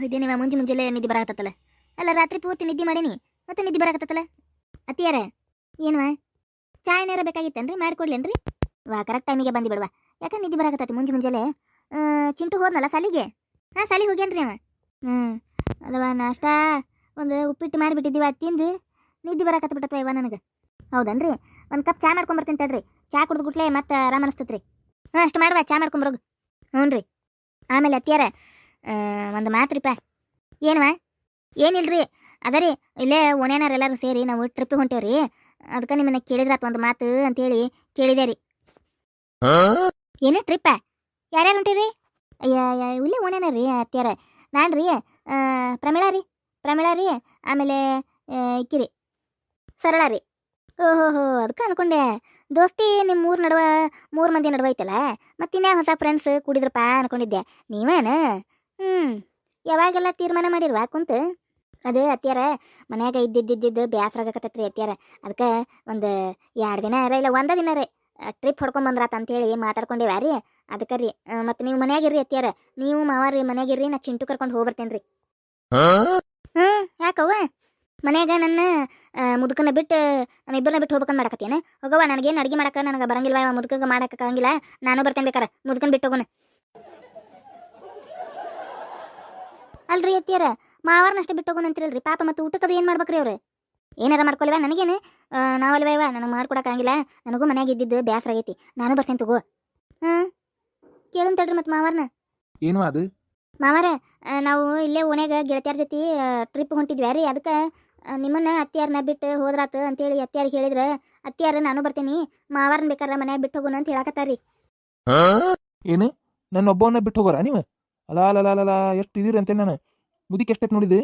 ಇದೇನಿವ ಮುಂಜಾನೆ ನಿದ್ದೆ ಬರಾಕತ್ತಲ್ಲ. ಅಲ್ಲ ರಾತ್ರಿ ಪೂರ್ತಿ ನಿದ್ದೆ ಮಾಡೀನಿ ಮತ್ತು ನಿದ್ದೆ ಬರಾಕತ್ತಲ್ಲ. ಅತ್ತಿಯಾರ ಏನ್ವಾ ಚಾ ಏನಾರ ಬೇಕಾಗಿತ್ತೇನ್ರಿ ಮಾಡ್ಕೊಡ್ಲೇನ್ರಿ? ವಾ ಕರೆಕ್ಟ್ ಟೈಮಿಗೆ ಬಂದು ಬಿಡುವ. ಯಾಕೆ ನಿದ್ದೆ ಬರಾಕತ್ತತಿ ಮುಂಜಾನೆ. ಚಿಂಟು ಹೋದ್ನಲ್ಲ ಸಾಲಿಗೆ. ಹಾಂ ಸಾಲಿಗೆ ಹೋಗ್ಯಾನ್ರಿ ಅವ. ಅಲ್ಲವಾ ನಾಷ್ಟ ಒಂದು ಉಪ್ಪಿಟ್ಟು ಮಾಡಿಬಿಟ್ಟಿದ್ದೀವ ತಿಂದು ನಿದ್ದೆ ಬರಾಕತ್ತ ಬಿಟ್ಟತ್ವ ಇವ ನನಗೆ. ಹೌದನ್ರಿ, ಒಂದು ಕಪ್ ಚಾ ಮಾಡ್ಕೊಂಬರ್ತೀನಿ ತಡ್ರಿ. ಚಾ ಕುಡ್ದು ಗುಟ್ಲೆ ಮತ್ತೆ ಆರಾಮ ಅನಿಸ್ತತ್ರಿ. ಅಷ್ಟು ಮಾಡುವ, ಚಾ ಮಾಡ್ಕೊಂಬರೋಗು. ಹ್ಞೂ ರೀ. ಆಮೇಲೆ ಅತ್ತಿಯಾರ ಒಂದು ಮಾತ್ರಿಪ್ಪ. ಏನವ? ಏನಿಲ್ರಿ, ಅದರಿ ಇಲ್ಲೇ ಓಣ್ಯಾನಾರ ಎಲ್ಲರೂ ಸೇರಿ ನಾವು ಟ್ರಿಪ್ಪಿಗೆ ಹೊಂಟೇವ್ರಿ. ಅದಕ್ಕೆ ನಿಮ್ಮನ್ನ ಕೇಳಿದ್ರಾತ್ ಒಂದು ಮಾತು ಅಂತೇಳಿ ಕೇಳಿದೆ ರೀ. ಏನು ಟ್ರಿಪ್ಪ? ಯಾರ್ಯಾರು ಹೊಂಟಿರಿ? ಅಯ್ಯ ಇಲ್ಲೇ ಓಣ್ಯಾನ ರೀ ಅತ್ತಿಯಾರ. ನಾನು ರೀ ಪ್ರಮೀಳಾ ರೀ ಆಮೇಲೆ ಇಕ್ಕಿರಿ ಸರಳ ರೀ. ಓಹೋ ಅದಕ್ಕೆ ಅನ್ಕೊಂಡೆ ದೋಸ್ತಿ ನಿಮ್ಮ ಮೂರು ಮಂದಿ ನಡುವೆ ಐತಲ್ಲ, ಮತ್ತಿನ್ಯಾ ಹೊಸ ಫ್ರೆಂಡ್ಸ್ ಕೂಡಿದ್ರಪ್ಪ ಅನ್ಕೊಂಡಿದ್ದೆ. ನೀವೇನ? ಯಾವಾಗೆಲ್ಲ ತೀರ್ಮಾನ ಮಾಡಿರ್ವಾ ಕುಂತು? ಅದು ಅತ್ತಿಯಾರ ಮನ್ಯಾಗ ಇದ್ದಿದ್ದು ಬೇಸರಾಗಕತ್ತೈತ್ರಿ ಅತ್ತಿಯಾರ. ಅದಕ್ಕೆ ಒಂದು 2 ದಿನ ಇಲ್ಲ 1 ದಿನ ರೀ ಟ್ರಿಪ್ ಹೊಡ್ಕೊಂಬಂದ್ರಾತ ಅಂತೇಳಿ ಮಾತಾಡ್ಕೊಂಡೇವ್ಯಾ ರೀ. ಅದಕ್ಕೆ ರೀ ಮತ್ತು ನೀವು ಮನ್ಯಾಗಿರ್ರಿ ಅತ್ತಿಯಾರ, ನೀವು ಮಾವಾರಿ ಮನ್ಯಾಗಿರ್ರಿ, ನಾ ಚಿಂಟು ಕರ್ಕೊಂಡು ಹೋಗ್ಬರ್ತೇನೆ ರೀ. ಯಾಕವ್ವ ಮನ್ಯಾಗ ನನ್ನ ಮುದುಕನ ಬಿಟ್ಟು ಇಬ್ಬರನ್ನ ಬಿಟ್ಟು ಹೋಗ್ಬೇಕಂತ ಮಾಡಕತ್ತೇನೆ? ಹೋಗವ್ವ, ನನಗೇನು ಅಡುಗೆ ಮಾಡಕ್ಕೆ ನನಗೆ ಬರಂಗಿಲ್ವ, ಮುದುಕಗೆ ಮಾಡೋಕ್ಕಾಗಂಗಿಲ್ಲ, ನಾನು ಬರ್ತೇನೆ ಬೇಕಾರೆ ಮುದುಕನ ಬಿಟ್ಟು ಹೋಗೋಣ. ಅಲ್ರಿ ಅತ್ತಿಯಾರ, ಮಾವಾರನಷ್ಟೇ ಬಿಟ್ಟು ಹೋಗೋಣ ಅಂತಿರಲ್ರಿ ಪಾಪ, ಮತ್ತು ಊಟಕ್ಕದು ಏನು ಮಾಡ್ಬೇಕ್ರಿ ಅವ್ರು? ಏನಾರ ಮಾಡ್ಕೊಲ್ವ ನನಗೇನು? ನಾವಲ್ವ ನನಗೆ ಮಾಡ್ಕೊಡಕ್ಕಾಗಿಲ್ಲ, ನನಗೂ ಮನ್ಯಾಗ ಇದ್ದಿದ್ದು ಬೇಸರ ಆಗೈತಿ, ನಾನು ಬರ್ತೇನೆ ತಗೋ. ಕೇಳನ್ ತಡ್ರಿ ಮತ್ತು ಮಾವಾರನ. ಏನು ಅದು? ಮಾವಾರ, ನಾವು ಇಲ್ಲೇ ಓಣ್ಯಾಗ ಗೆಳತಿಯರ ಜೊತೆ ಟ್ರಿಪ್ ಹೊಂಟಿದ್ವಿ ರೀ. ಅದಕ್ಕೆ ನಿಮ್ಮನ್ನ ಅತ್ತಿಯಾರನ್ನ ಬಿಟ್ಟು ಹೋದ್ರಾತು ಅಂತೇಳಿ ಅತ್ತಿಯಾರಿಗೆ ಹೇಳಿದ್ರೆ, ಅತ್ತಿಯಾರ ನಾನು ಬರ್ತೀನಿ, ಮಾವಾರನ್ನ ಬೇಕಾದ್ರೆ ಮನ್ಯಾಗ ಬಿಟ್ಟು ಹೋಗೋಣ ಅಂತ ಹೇಳಕತ್ತಾರ್ರಿ. ಏನು ನನ್ನ ಒಬ್ಬವನ್ನ ಬಿಟ್ಟು ಹೋಗೋರ ನೀವು? ಅಲ್ಲ ಎಷ್ಟು ಇದೀರಿ ಅಂತೇಳಿ ನಾನು ಮುದಿಕ್ ಎಷ್ಟೈತೆ ನೋಡಿದೆ.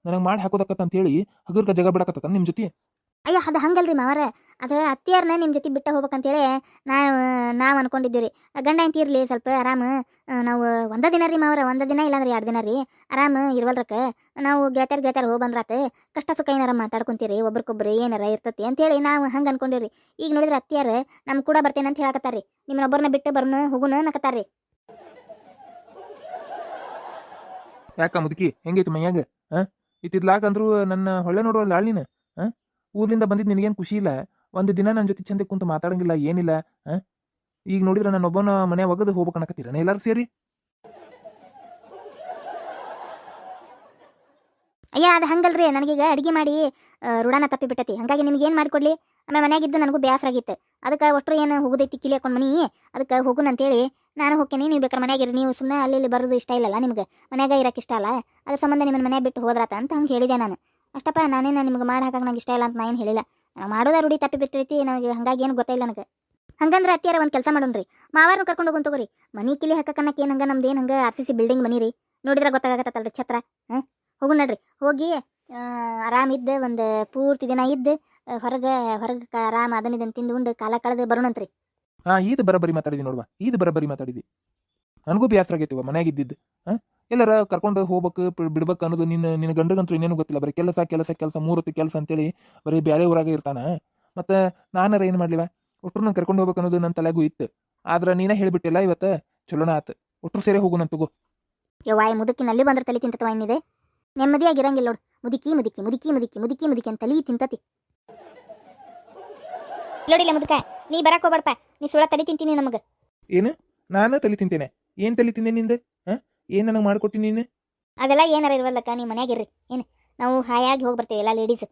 ನನಗೆ ಮಾಡಿ ಹಾಕೋದಕ್ಕತ್ತ ಅಂತೇಳಿ ಹಗುರ್ಗ ಜಗ ಬಿಡಕತ್ತ ನಿಮ್ಮ ಜೊತೆ. ಅಯ್ಯ ಅದು ಹಂಗಲ್ರಿ ಮಾವಾರ, ಅದು ಅತ್ತಿಯಾರನ್ನ ನಿಮ್ಮ ಜೊತೆ ಬಿಟ್ಟು ಹೋಗ್ಬೇಕಂತೇಳಿ ನಾವು ಅನ್ಕೊಂಡಿದ್ದೀವಿ ರೀ. ಗಂಡ ಅಂತ ಇರಲಿ ಸ್ವಲ್ಪ ಆರಾಮ, ನಾವು 1 ದಿನ ರೀ ಮಾವಾರ, 1 ದಿನ ಇಲ್ಲಾಂದ್ರೆ 2 ದಿನ ರೀ ಆರಾಮ ಇರ್ವಲ್ರಕ್ಕೆ ನಾವು ಗೆಳತಿಯರ್ ಹೋಗಿ ಬಂದ್ರಾತು, ಕಷ್ಟ ಸುಖ ಏನಾರ ಮಾತಾಡ್ಕೊಂತೀರಿ, ಒಬ್ರಿಗೊಬ್ರು ಏನಾರ ಇರ್ತತಿ ಅಂತೇಳಿ ನಾವು ಹಂಗೆ ಅನ್ಕೊಂಡಿವ್ರಿ. ಈಗ ನೋಡಿದ್ರೆ ಅತ್ತಿಯಾರ ನಮ್ಮ ಕೂಡ ಬರ್ತೇನೆ ಅಂತ ಹೇಳಕತ್ತಾರ್ರಿ. ನಿಮ್ಮನ್ನೊಬ್ಬರನ್ನ ಬಿಟ್ಟು ಬರ್ನು ಹೋಗುನ ಅನ್ನಕತ್ತಾರ್ರಿ. ಯಾಕ ಮುದುಕಿ ಹೆಂಗೈತಿ ಮೈಯಾಗ? ಇತ್ತಿದ್ಲಾಕಂದ್ರು ನನ್ನ ಹೊಳ್ಳೆ ನೋಡುವಲ್ಲ ನೀನು. ಊರ್ಲಿಂದ ಬಂದಿದ್ದು ನಿನಗೇನು ಖುಷಿ ಇಲ್ಲ, 1 ದಿನ ನನ್ನ ಜೊತೆ ಚಂದ ಕುಂತು ಮಾತಾಡಂಗಿಲ್ಲ ಏನಿಲ್ಲ. ಈಗ ನೋಡಿದ್ರೆ ನನ್ನ ಒಬ್ಬನ ಮನೆ ಒಗದು ಹೋಗ್ಬೇಕನ್ನಕತ್ತೀರನ ಎಲ್ಲಾರು ಸೇರಿ? ಅಯ್ಯ ಅದು ಹಂಗಲ್ರಿ, ನನಗೀಗ ಅಡುಗೆ ಮಾಡಿ ರೂಢಾನ ತಪ್ಪಿ ಬಿಟ್ಟತಿ, ಹಾಗಾಗಿ ನಿಮ್ಗೆ ಏನು ಮಾಡಿಕೊಡ್ಲಿ? ಆಮೇಲೆ ಮನೆಯಾಗಿದ್ದು ನನಗೂ ಬೇಸರ ಆಗಿತ್ತು. ಅದಕ್ಕೆ ಒಟ್ಟರು ಏನು ಹೋಗೋದೈತಿ ಕಿಲಿ ಹಾಕೊಂಡು ಮನಿ, ಅದಕ್ಕೆ ಹೋಗುಣ ಅಂತೇಳಿ ನಾನು ಹೋಗ್ತೇನೆ. ನೀವು ಬೇಕಾದ್ರೆ ಮನೆಯಾಗಿರಿ, ನೀವು ಸುಮ್ಮನೆ ಅಲ್ಲಿ ಬರೋದು ಇಷ್ಟ ಇಲ್ಲಲ್ಲ ನಿಮ್ಗೆ, ಮನ್ಯಾಗ ಇರೋಕೆ ಇಷ್ಟ ಅಲ್ಲ, ಅದ್ರ ಸಂಬಂಧ ನಿಮ್ಮನ್ನ ಮನೆ ಬಿಟ್ಟು ಹೋದ್ರಾತ ಅಂತ ಹಂಗೆ ಹೇಳಿದೆ ನಾನು. ಅಷ್ಟಪ್ಪ, ನಾನೇನು ನಿಮ್ಗೆ ಮಾಡಿ ಹಾಕಕ್ಕೆ ನಂಗೆ ಇಷ್ಟ ಇಲ್ಲ ಅಂತ ನಾ ಏನು ಹೇಳಿಲ್ಲ. ನಾವು ಮಾಡೋದ ರೂಢಿ ತಪ್ಪಿ ಬಿಟ್ಟೈತಿ ನನಗೆ, ಹಾಗಾಗಿ ಏನು ಗೊತ್ತಿಲ್ಲ ನನಗೆ. ಹಂಗಂದ್ರೆ ಅತ್ತಿಯಾರ ಒಂದು ಕೆಲಸ ಮಾಡೋಣ್ರಿ, ಮಾವಾರನ್ನ ಕರ್ಕೊಂಡು ಹೋಗೋಣ ತಗೋರಿ. ಮನೆ ಕಿಲಿ ಹಾಕಕ್ಕನ್ನಕ್ಕೆ ಏನು ಹಂಗೆ ನಮ್ದು ಏನು ಹಂಗೆ RCC ಬಿಲ್ಡಿಂಗ್ ಮನಿ ರೀ, ನೋಡಿದ್ರೆ ಗೊತ್ತಾಗತ್ತಲ್ರಿ ಛತ್ರ. ಹೋಗೋಣ ನಡ್ರಿ, ಹೋಗಿ ಆರಾಮಿದ್ದು ಒಂದು ಪೂರ್ತಿ ದಿನ ಇದ್ದು ಹೊರಗೆ ಆರಾಮ ಅದನ್ನ ತಿಂದು ಉಂಡು ಕಾಲ ಕಳೆದು ಬರೋಣಂತ್ರಿ. ಈದ್ ಬರಬರಿ ಮಾತಾಡಿದಿ ನೋಡುವ, ಈದ್ ಬರಬರಿ ಮಾತಾಡಿದಿ. ನನಗೂ ಬೇಸರ ಆಗೈತಿವ ಮನ್ಯಾಗ ಇದ್ದಿದ್ದು. ಎಲ್ಲರ ಕರ್ಕೊಂಡು ಹೋಗ್ಬೇಕು ಬಿಡ್ಬೇಕು ಅನ್ನೋದು ನಿನ್ನ ಗಂಡಗಂತೂ ಇನ್ನೇನು ಗೊತ್ತಿಲ್ಲ, ಬರೀ ಕೆಲಸ 3 ಹೊತ್ತು ಕೆಲಸ ಅಂತೇಳಿ ಬರೀ ಬ್ಯಾರೆ ಊರಾಗ ಇರ್ತಾನ. ಮತ್ತೆ ನಾನಾರ ಏನು ಮಾಡ್ಲಿವ, ಒಟ್ರು ಕರ್ಕೊಂಡು ಹೋಗ್ಬೇಕು ಅನ್ನೋದು ನನ್ನ ತಲೆಗೂ ಇತ್ತು. ಆದ್ರೆ ನೀನೇ ಹೇಳ್ಬಿಟ್ಟಿಲ್ಲ, ಇವತ್ತು ಚಲೋನ ಆತು, ಒಟ್ರು ಸೇರಿ ಹೋಗೋಣ ತಗೋ. ಯವ್ವಾಯ್ ಮುದುಕಿನಲ್ಲಿ ಬಂದ್ರೆ ತಲೆ ತಿಂತವ ಏನಿದೆ, ನೆಮ್ಮದಿಯಾಗಿರಂಗಿಲ್ಲ ನೋಡು. ಮುದುಕಿ ಮುದುಕಿ ಮುದುಕಿ ಮುದುಕಿ ಮುದುಕಿ ಮುದುಕಿ ಅಂತ ತಲೆ ತಿಂತತಿ ನೋಡಿಲ್ಲ ಮುದುಕ. ನೀ ಬರಕ್ ಹೋಗ್ಬೇಡಪ್ಪ, ನೀ ಸುಳ್ಳ ತಲೆ ತಿಂತೀನಿ ನಮಗೆ. ಏನು ನಾನು ತಲೆ ತಿಂತೇನೆ? ಏನ್ ತಲೆ ತಿಂದೆ ನಿಂದ? ಏನ್ ನನಗೆ ಮಾಡ್ಕೊಟ್ಟಿ ನೀನು? ಅದೆಲ್ಲ ಏನಾರ ಇರ್ವಲ್ಲಕ್ಕ, ನೀ ಮನ್ಯಾಗಿರ್ರಿ, ಏನು ನಾವು ಹಾಯಾಗಿ ಹೋಗಿ ಬರ್ತೇವೆ ಎಲ್ಲ ಲೇಡೀಸ್.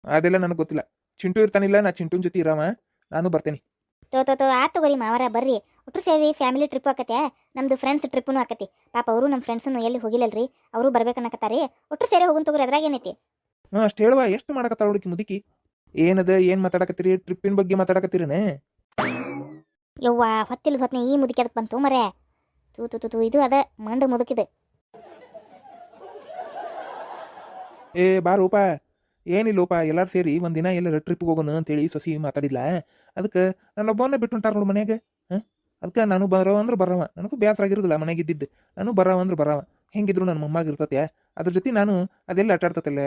ಅದೆಲ್ಲ ನನಗೆ ಗೊತ್ತಿಲ್ಲ. ಚಿಂಟು ಇರ್ತಾನಿಲ್ಲ, ನಾ ಚಿಂಟುನ್ ಜೊತೆ ಇರಾಮ, ನಾನು ಬರ್ತೇನೆ. ಆತ್ ತಗೋರಿ ಮಾವಾರ, ಬರ್ರಿ ಒಟ್ರು ಸೇರಿ ಫ್ಯಾಮಿಲಿ ಟ್ರಿಪ್ ಆಕತೆ. ನಮ್ದು ಫ್ರೆಂಡ್ಸ್ ಟ್ರಿಪ್ನು ಆಕತಿ. ಪಾಪ ಅವರು ನಮ್ಮ ಫ್ರೆಂಡ್ಸನ್ನು ಎಲ್ಲಿ ಹೋಗಿಲ್ಲಲ್ರಿ, ಅವರು ಬರ್ಬೇಕನ್ನಕತ್ತಾರಿ. ಒಟ್ರು ಸೇರಿ ಹೋಗುನ್ ತಗೋರಿ, ಅದ್ರಾಗ ಏನೈತಿ? ಅಷ್ಟು ಹೇಳುವ, ಎಷ್ಟು ಮಾಡಕತ್ತಾಳ ಹುಡುಕಿ ಮುದುಕಿ. ಏನದ ಏನ್ ಮಾತಾಡಕತ್ತೀರಿ? ಟ್ರಿಪ್ಪಿನ ಬಗ್ಗೆ ಮಾತಾಡಕತ್ತೀರನೇ? ಯವ್ವ ಹೊತ್ತಿಲ್ದ ಹೊತ್ನೆ ಈ ಮುದುಕಿ ಅದಕ್ಕೆ ಬಂತು ಮರೆ. ತೂ ಇದು ಅದ ಮಂಡ ಮುದುಕಿದೆ. ಬಾರೋಪ, ಏನಿಲ್ಲೋಪ, ಎಲ್ಲಾರು ಸೇರಿ ಒಂದಿನ ಎಲ್ಲರ ಟ್ರಿಪ್ಗೆ ಹೋಗೋಣ ಅಂತೇಳಿ ಸೊಸಿ ಮಾತಾಡಿಲ್ಲ. ಅದಕ್ಕೆ ನನ್ನೊಬ್ಬವನ್ನ ಬಿಟ್ಟು ಹೊಂಟಾರ ನೋಡು ಮನ್ಯಾಗ. ಅದಕ್ಕೆ ನಾನು ಬರವ ಅಂದ್ರೆ ಬರವ, ನನಗೂ ಬೇಸರ ಆಗಿರೋದಿಲ್ಲ ಮನೆಗೆ ಇದ್ದಿದ್ದು. ನಾನು ಬರವ ಅಂದ್ರೆ ಬರವ, ಹೆಂಗಿದ್ರು ನನ್ನ ಮೊಮ್ಮಾಗಿರ್ತತೆ, ಅದ್ರ ಜೊತೆ ನಾನು ಅದೆಲ್ಲ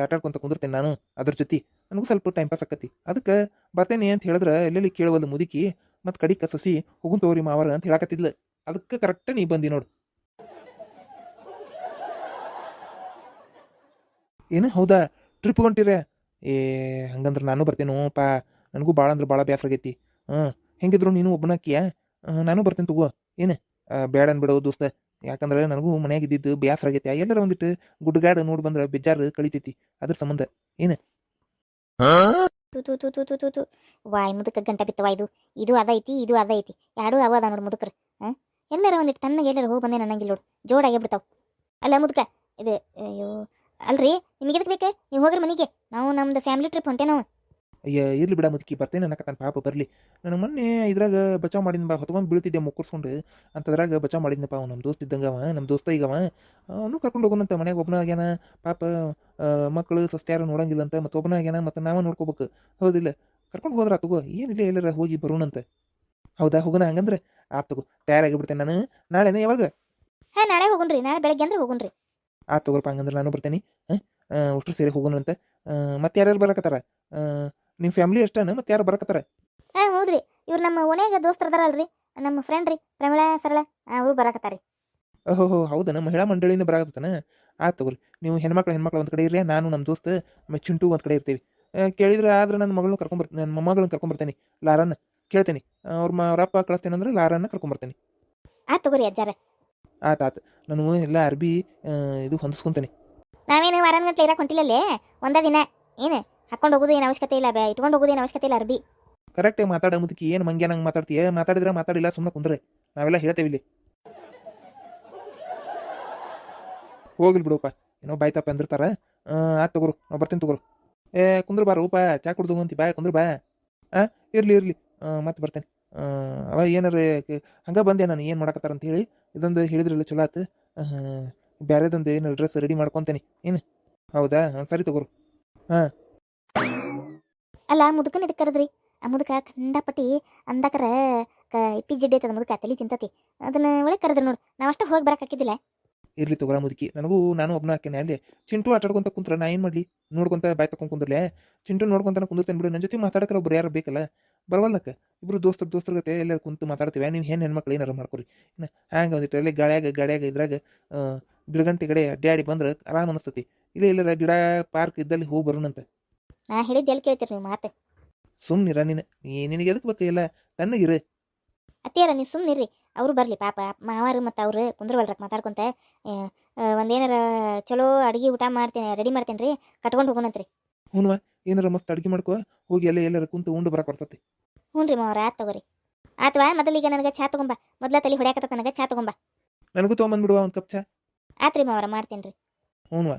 ಆಟಾಡ್ಕೊಂತ ಕುಂದಿರ್ತೇನೆ ನಾನು ಅದ್ರ ಜೊತೆ. ನನಗೂ ಸ್ವಲ್ಪ ಟೈಮ್ ಪಾಸ್ ಆಕತಿ. ಅದಕ್ಕೆ ಬರ್ತೇನೆ ಅಂತ ಹೇಳಿದ್ರೆ ಎಲ್ಲೆಲ್ಲಿ ಕೇಳವಲ್ಲ ಮುದುಕಿ. ಮತ್ತು ಕಡಿಕ ಸೊಸಿ ಹೋಗುನ್ ತಗೋರಿ ಮಾವರ ಅಂತ ಹೇಳಕತ್ತಿದ್ಲ. ಅದಕ್ಕೆ ಕರೆಕ್ಟ್ ನೀ ಬಂದಿ ನೋಡು. ಏನು ಹೌದಾ ಟ್ರಿಪ್ ಹೊಂಟಿರ ಏ ಹಂಗಂದ್ರೆ ನಾನು ಬರ್ತೇನೋಪ್ಪ ನನಗೂ ಭಾಳ ಅಂದ್ರೆ ಭಾಳ ಬೇಸರ ಆಗೈತಿ ಹೆಂಗಿದ್ರು ನೀನು ಒಬ್ಬನಾಕಿಯ ನಾನು ಬರ್ತೇನೆ ತಗೋ ಏನು ಬೇಡ ಅನ್ಬಿಡೋ ದೋಸ್ತ ಯಾಕಂದ್ರೆ ನನಗೂ ಮನ್ಯಾಗ ಇದ್ದಿದ್ದು ಬೇಸರ ಆಗೈತಿ ಎಲ್ಲರ ಒಂದಿಟ್ಟು ಗುಡ್ಡಗಾಡು ನೋಡಿ ಬಂದ್ರೆ ಬೇಜಾರು ಕಳಿತೈತಿ ಅದ್ರ ಸಂಬಂಧ ಏನು ತು ತು ತು ತು ತು ತು ತು ವಾಯ್ ಮುದಕ್ಕೆ ಗಂಟ ಬಿತ್ತವ ಇದು ಅದೈತಿ ಇದು ಅದೈತಿ ಎರಡೂ ಅವ ಅದ ನೋಡಿ ಮುದುಕ್ರು ಹಾಂ ಎಲ್ಲರ ಒಂದಿಟ್ಟು ತಣ್ಣಗೆ ಎಲ್ಲರ ಹೋಗಿ ಬಂದೆ ನನಗಿಲ್ಲ ನೋಡು ಜೋಡಾಗೆ ಬಿಡ್ತಾವ ಅಲ್ಲ ಮುದುಕ ಇದು ಅಯ್ಯೋ ಅಲ್ರಿ ನಿಮಗೆ ಎದಕ್ಕೆ ಬೇಕು ನೀವು ಹೋಗ್ರಿ ಮನೆಗೆ ನಾವು ನಮ್ದು ಫ್ಯಾಮಿಲಿ ಟ್ರಿಪ್ ಹೊಂಟೆ ನಾವು ಅಯ್ಯ ಇರ್ಲಿ ಬಿಡ ಮುದುಕಿ ಬರ್ತೇನೆ ಅನ್ನಕತ್ತಾನ ಪಾಪ ಬರಲಿ ನನಗೆ ಮೊನ್ನೆ ಇದ್ರಾಗ ಬಚಾವ್ ಮಾಡಿದ್ನ ಬಾ ಹೊತ್ಕೊಂಡು ಬೀಳ್ತಿದ್ದೆ ಮುಕ್ಕರ್ಸ್ಕೊಂಡು ಅಂತದ್ರಾಗ ಬಚಾವ್ ಮಾಡಿದ್ನಪ್ಪ ಅವ್ನು ನಮ್ಮ ದೋಸ್ತ ಇದ್ದಂಗೆ ಅವ ನಮ್ಮ ದೋಸ್ತ ಈಗ ಅವ ಅವನು ಕರ್ಕೊಂಡು ಹೋಗೋಣಂತ ಮನೆಗೆ ಒಬ್ಬನ ಆಗ್ಯಾನ ಪಾಪ ಮಕ್ಕಳು ಸಸ್ತ್ಯಾರು ನೋಡಂಗಿಲ್ಲ ಅಂತ ಮತ್ತು ಒಬ್ಬನ ಆಗ್ಯಾನ ಮತ್ತು ನಾವ ನೋಡ್ಕೋಬೇಕು ಹೌದಿಲ್ಲ ಕರ್ಕೊಂಡು ಹೋದ್ರ ತಗೋ ಏನಿಲ್ಲ ಎಲ್ಲರ ಹೋಗಿ ಬರೋಣಂತ ಹೌದಾ ಹೋಗೋಣ ಹಂಗಂದ್ರೆ ತಗೋ ತಯಾರಾಗಿ ಬಿಡ್ತೇನೆ ನಾನು ನಾಳೆನೇ ಯಾವಾಗ ಹಾಂ ನಾಳೆ ಹೋಗುಣ್ರಿ ನಾಳೆ ಬೆಳಗ್ಗೆ ಅಂದ್ರೆ ಹೋಗುಣ್ರಿ ತಗೋರಪ್ಪ ಹಂಗಂದ್ರೆ ನಾನು ಬರ್ತೀನಿ ಅಷ್ಟು ಸೇರಿ ಹೋಗೋಣಂತ ಮತ್ತೆ ಯಾರ್ಯಾರು ಬರಕತ್ತಾರ ನಿಮ್ಮ ಫ್ಯಾಮಿಲಿ ಎಷ್ಟನ ಮತ್ತೆ ಯಾರು ಬರಕತ್ತಾರ ಹಾಂ ಹೌದ್ರಿ ಇವ್ರು ನಮ್ಮ ಓಣ್ಯಾಗ ದೋಸ್ತರ ಅದಾರಲ್ರಿ ನಮ್ಮ ಫ್ರೆಂಡ್ ರೀ ಪ್ರಮಿಳಾ ಸರಳ ಅವರು ಬರಾಕತ್ತಾರಿ ಓಹೋ ಹೌದನ ಮಹಿಳಾ ಮಂಡಳಿಯಿಂದ ಬರಾಕತ್ತಾನ ತಗೋರಿ ನೀವು ಹೆಣ್ಮಕ್ಳು ಒಂದು ಕಡೆ ಇರ್ರಿ ನಾನು ನಮ್ಮ ದೋಸ್ತ ಆಮೇಲೆ ಚಿಂಟು ಒಂದು ಕಡೆ ಇರ್ತೀವಿ ಕೇಳಿದ್ರೆ ಆದ್ರೆ ನನ್ನ ಮಗಳನ್ನ ಕರ್ಕೊಂಬರ್ತೀನಿ ನನ್ನ ಮೊಮ್ಮಗಳನ್ನ ಕರ್ಕೊಂಬರ್ತೀನಿ ಲಾರನ್ನ ಕೇಳ್ತೀನಿ ಅವ್ರ ಅಪ್ಪ ಕಳಿಸ್ತೇನೆ ಅಂದ್ರೆ ಲಾರನ್ನ ಕರ್ಕೊಂಬರ್ತೀನಿ ತಗೋರಿ ಅಜ್ಜಾರ ಆತು ನಾನು ಎಲ್ಲ ಅರ್ಬಿ ಇದು ಹೊಂದಿಸ್ಕೊಂತೀನಿ ನಾವೇನು ವಾರಾನ್ಗಟ್ಲೆ ಇರಕ್ಕೆ ಹೊಂಟಿಲ್ಲಲ್ಲೇ ಒಂದೇ ದಿನ ಏನು ಹಾಕೊಂಡು ಹೋಗೋದು ಏನು ಅವಶ್ಯಕತೆ ಇಲ್ಲ ಇಟ್ಕೊಂಡು ಹೋಗೋದು ಏನು ಅವಶ್ಯಕತೆ ಇಲ್ಲ ಅರ್ಬಿ ಕರೆಕ್ಟಾಗಿ ಮಾತಾಡೋ ಮುದಕ್ಕೆ ಏನು ಮಂಗ್ಯ ನಂಗೆ ಮಾತಾಡ್ತೀಯ ಮಾತಾಡಿದ್ರೆ ಮಾತಾಡಿಲ್ಲ ಸುಮ್ಮನೆ ಕುಂದ್ರೆ ನಾವೆಲ್ಲ ಹೇಳ್ತೇವೆ ಇಲ್ಲಿ ಹೋಗ್ಲಿ ಬಿಡಪ್ಪ ಏನೋ ಬಾಯ್ ತಪ್ಪ ಅಂದಿರ್ತಾರ ತಗೋರು ನಾವು ಬರ್ತೀನಿ ತಗೋರು ಕುಂದ್ರ ಬಾರ ರೂಪ ಚಾ ಕುಡ್ದು ಅಂತಿ ಬಾ ಕುಂದ್ರ ಬಾ ಇರ್ಲಿ ಮತ್ತೆ ಬರ್ತೇನೆ ಅವ ಏನಾರ ಹಂಗೆ ಬಂದೆ ನಾನು ಏನು ಮಾಡಕತ್ತಾರ ಅಂತ ಹೇಳಿ ಇದೊಂದು ಹೇಳಿದ್ರಲ್ಲ ಚಲೋ ಆತು ಬೇರೆದೊಂದು ಏನು ಡ್ರೆಸ್ ರೆಡಿ ಮಾಡ್ಕೊತೇನೆ ಏನು ಹೌದಾ ಸರಿ ತಗೋರು ಅಲ್ಲ ಮುದುಕನ ಇದಕ್ಕೆ ಕರೆದ್ರಿ ಆ ಮುದುಕ ಖಂಡಪಟ್ಟಿ ಅಂದಕರ ಇಪ್ಪಿ ಜಿಡ್ಡಿ ಐತದ ಮುದುಕ ತಲೆ ತಿಂತತಿ ಅದನ್ನ ಒಳಗೆ ಕರೆದ್ರಿ ನೋಡು ನಾವಷ್ಟ ಹೋಗಿ ಬರಕ್ಕಾಕಿದ್ದಿಲ್ಲ ಇರ್ಲಿ ತಗೋರ ಮುದುಕಿ ನಾನು ಒಬ್ಬನ ಹಾಕೇನೆ ಅಲ್ಲಿ ಚಿಂಟು ಆಟಾಡ್ಕೊಂತ ಕುಂತ್ರ ನಾ ಏನು ಮಾಡಲಿ ನೋಡ್ಕೊಂತ ಬಾಯ್ ತಗೊಂಡ್ ಕುಂದ್ರಲೆ ಚಿಂಟು ನೋಡ್ಕೊಂತಾನೆ ಕುಂದಿರ್ತೇನೆ ಬಿಡು ನನ್ನ ಜೊತೆ ಮಾತಾಡಕ್ಕೆ ಒಬ್ರು ಯಾರು ಬೇಕಲ್ಲ ಬರವಲ್ಲಕ್ಕ ಇಬ್ರು ದೋಸ್ತರ ಜೊತೆ ಎಲ್ಲರೂ ಕುಂತು ಮಾತಾಡ್ತೀವಿ ನೀವು ಹೆಣ್ಮಕ್ಳು ಏನಾರು ಮಾಡ್ಕೊರಿ ಹ್ಯಾಂಗೆ ಒಂದಿಟ್ಟು ಅಲ್ಲಿ ಗಾಳ್ಯಾಗ ಇದ್ರಾಗ ಗಿಡಗಂಟಿ ಕಡೆ ಅಡ್ಡಾಡಿ ಬಂದ್ರೆ ಆರಾಮ್ ಅನಿಸ್ತತಿ ಇಲ್ಲ ಗಿಡ ಪಾರ್ಕ್ ಇದ್ದಲ್ಲಿ ಹೋಗಿ ಬರೋಣಂತ ನಾ ಹೇಳಿದ್ದು ಎಲ್ಲಿ ಕೇಳ್ತೀರಿ ನೀವು ಮಾತು ಸುಮ್ಮನಿರ ನಿನಗೆ ಎದಕ್ಕೆ ಬೇಕು ಎಲ್ಲ ತಣ್ಣಗಿರು ಅತ್ತಿಯಾರ ನೀವು ಸುಮ್ಮನಿರ್ರಿ ಅವರು ಬರಲಿ ಪಾಪ ಮಾವಾರು ಮತ್ತು ಅವ್ರು ಕುಂದ್ರವಲ್ರಕ್ಕೆ ಮಾತಾಡ್ಕೊಂತ ಒಂದೇನಾರ ಚಲೋ ಅಡುಗೆ ಊಟ ಮಾಡ್ತೇನೆ ರೆಡಿ ಮಾಡ್ತೇನೆ ರೀ ಕಟ್ಕೊಂಡು ಹೋಗೋಣಂತ್ರಿ ಹ್ಞೂ ಏನಾರ ಮಸ್ತ್ ಅಡುಗೆ ಮಾಡ್ಕೋ ಹೋಗಿ ಎಲ್ಲರ ಕುಂತು ಉಂಡು ಬರಕ್ಕೆ ಬರ್ತತಿ ಹ್ಞೂ ರೀ ಮಾವ್ರ ತಗೋರಿ ಮೊದಲಿಗೆ ನನಗೆ ಚಾ ತಗೊಂಬ ಮೊದಲ ತಲೆ ಹೊಡ್ಯಾಕತ್ತ ನನಗೆ ಚಾ ತಗೊಂಬ ನನಗೂ ತೊಗೊಂಬಂದ್ಬಿಡುವ ಒಂದು ಕಪ್ ಚಾ ರೀ ಮಾವರ ಮಾಡ್ತೇನೆ ರೀ ಹ್ಞೂ